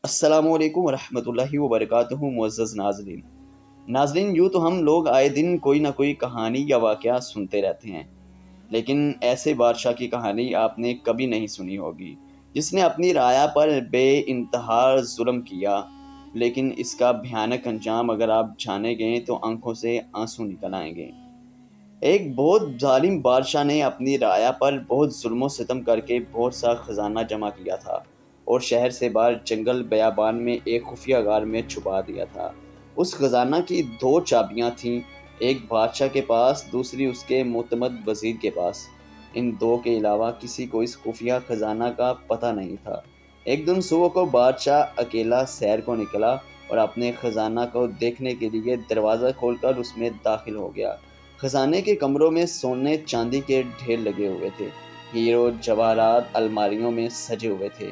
السلام علیکم ورحمۃ اللہ وبرکاتہ معزز ناظرین، یوں تو ہم لوگ آئے دن کوئی نہ کوئی کہانی یا واقعہ سنتے رہتے ہیں، لیکن ایسے بادشاہ کی کہانی آپ نے کبھی نہیں سنی ہوگی جس نے اپنی رعایا پر بے انتہا ظلم کیا، لیکن اس کا بھیانک انجام اگر آپ جانے گئے تو آنکھوں سے آنسو نکل آئیں گے۔ ایک بہت ظالم بادشاہ نے اپنی رعایا پر بہت ظلم و ستم کر کے بہت سا خزانہ جمع کیا تھا اور شہر سے باہر جنگل بیابان میں ایک خفیہ غار میں چھپا دیا تھا۔ اس خزانہ کی دو چابیاں تھیں، ایک بادشاہ کے پاس، دوسری اس کے معتمد وزیر کے پاس۔ ان دو کے علاوہ کسی کو اس خفیہ خزانہ کا پتہ نہیں تھا۔ ایک دن صبح کو بادشاہ اکیلا سیر کو نکلا اور اپنے خزانہ کو دیکھنے کے لیے دروازہ کھول کر اس میں داخل ہو گیا۔ خزانے کے کمروں میں سونے چاندی کے ڈھیر لگے ہوئے تھے، ہیرو جواہرات الماریوں میں سجے ہوئے تھے،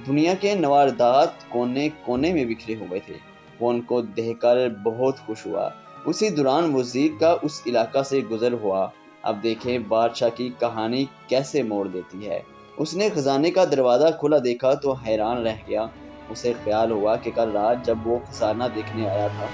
دنیا کے نواردات کونے کونے میں بکھرے ہوئے تھے۔ وہ ان کو دیکھ کر بہت خوش ہوا۔ اسی دوران وزیر کا اس علاقہ سے گزر ہوا۔ اب دیکھیں بادشاہ کی کہانی کیسے موڑ دیتی ہے۔ اس نے خزانے کا دروازہ کھلا دیکھا تو حیران رہ گیا۔ اسے خیال ہوا کہ کل رات جب وہ خزانہ دیکھنے آیا تھا،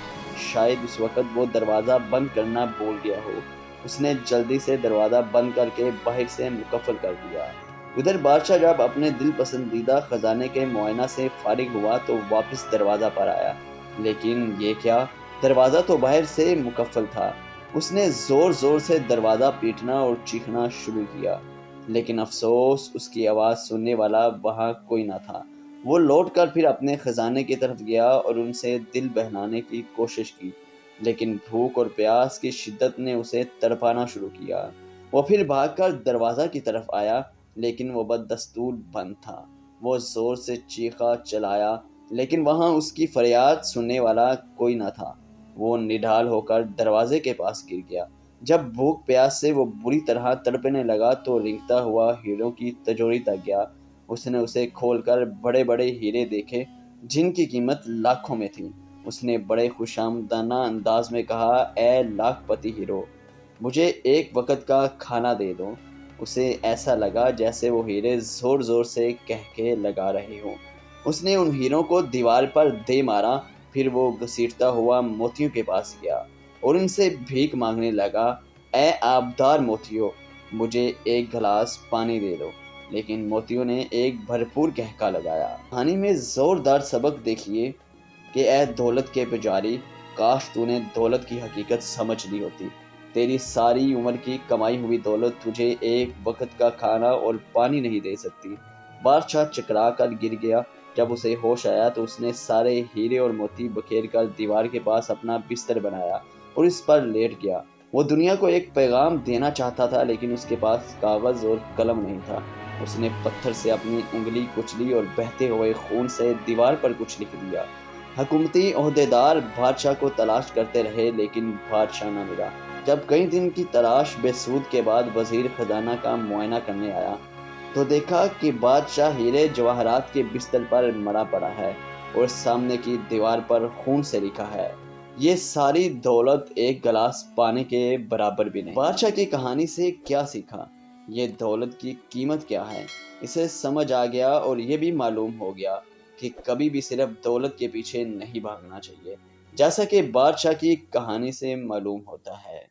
شاید اس وقت وہ دروازہ بند کرنا بھول گیا ہو۔ اس نے جلدی سے دروازہ بند کر کے باہر سے مقفل کر دیا۔ ادھر بادشاہ جب اپنے دل پسندیدہ خزانے کے معائنہ سے فارغ ہوا تو واپس دروازہ پر آیا، لیکن یہ کیا، دروازہ تو باہر سے مقفل تھا۔ اس نے زور زور سے دروازہ پیٹنا اور چیخنا شروع کیا، لیکن افسوس اس کی آواز سننے والا وہاں کوئی نہ تھا۔ وہ لوٹ کر پھر اپنے خزانے کی طرف گیا اور ان سے دل بہلانے کی کوشش کی، لیکن بھوک اور پیاس کی شدت نے اسے تڑپانا شروع کیا۔ وہ پھر بھاگ کر دروازہ کی طرف آیا، لیکن وہ بدستور بند تھا۔ وہ زور سے چیخا چلایا، لیکن وہاں اس کی فریاد سننے والا کوئی نہ تھا۔ وہ نڈھال ہو کر دروازے کے پاس گر گیا۔ جب بھوک پیاس سے وہ بری طرح تڑپنے لگا تو رینگتا ہوا ہیروں کی تجوری تک گیا۔ اس نے اسے کھول کر بڑے بڑے ہیرے دیکھے جن کی قیمت لاکھوں میں تھی۔ اس نے بڑے خوش آمدانہ انداز میں کہا، اے لاکھ پتی ہیرو، مجھے ایک وقت کا کھانا دے دو۔ اسے ایسا لگا جیسے وہ ہیرے زور زور سے کہکے لگا رہے ہوں۔ اس نے ان ہیروں کو دیوار پر دے مارا، پھر وہ گھسیٹتا ہوا موتیوں کے پاس گیا اور ان سے بھیک مانگنے لگا، اے آبدار موتیوں، مجھے ایک گلاس پانی دے دو۔ لیکن موتیوں نے ایک بھرپور کہکا لگایا۔ کہانی میں زوردار سبق دیکھیے کہ اے دولت کے پجاری، کاش تو نے دولت کی حقیقت سمجھ لی ہوتی۔ تیری ساری عمر کی کمائی ہوئی دولت تجھے ایک وقت کا کھانا اور پانی نہیں دے سکتی۔ بادشاہ چکرا کر گر گیا۔ جب اسے ہوش آیا تو اس نے سارے ہیرے اور موتی بکھیر کر دیوار کے پاس اپنا بستر بنایا اور اس پر لیٹ گیا۔ وہ دنیا کو ایک پیغام دینا چاہتا تھا، لیکن اس کے پاس کاغذ اور قلم نہیں تھا۔ اس نے پتھر سے اپنی انگلی کچلی اور بہتے ہوئے خون سے دیوار پر کچھ لکھ دیا۔ حکومتی عہدیدار بادشاہ کو تلاش کرتے رہے، لیکن بادشاہ نہ ملا۔ جب کئی دن کی تلاش بے سود کے بعد وزیر خزانہ کا معائنہ کرنے آیا تو دیکھا کہ بادشاہ ہیرے جواہرات کے بستر پر مرا پڑا ہے اور سامنے کی دیوار پر خون سے لکھا ہے، یہ ساری دولت ایک گلاس پانی کے برابر بھی نہیں۔ بادشاہ کی کہانی سے کیا سیکھا؟ یہ دولت کی قیمت کیا ہے، اسے سمجھ آ گیا اور یہ بھی معلوم ہو گیا کہ کبھی بھی صرف دولت کے پیچھے نہیں بھاگنا چاہیے، جیسا کہ بادشاہ کی کہانی سے معلوم ہوتا ہے۔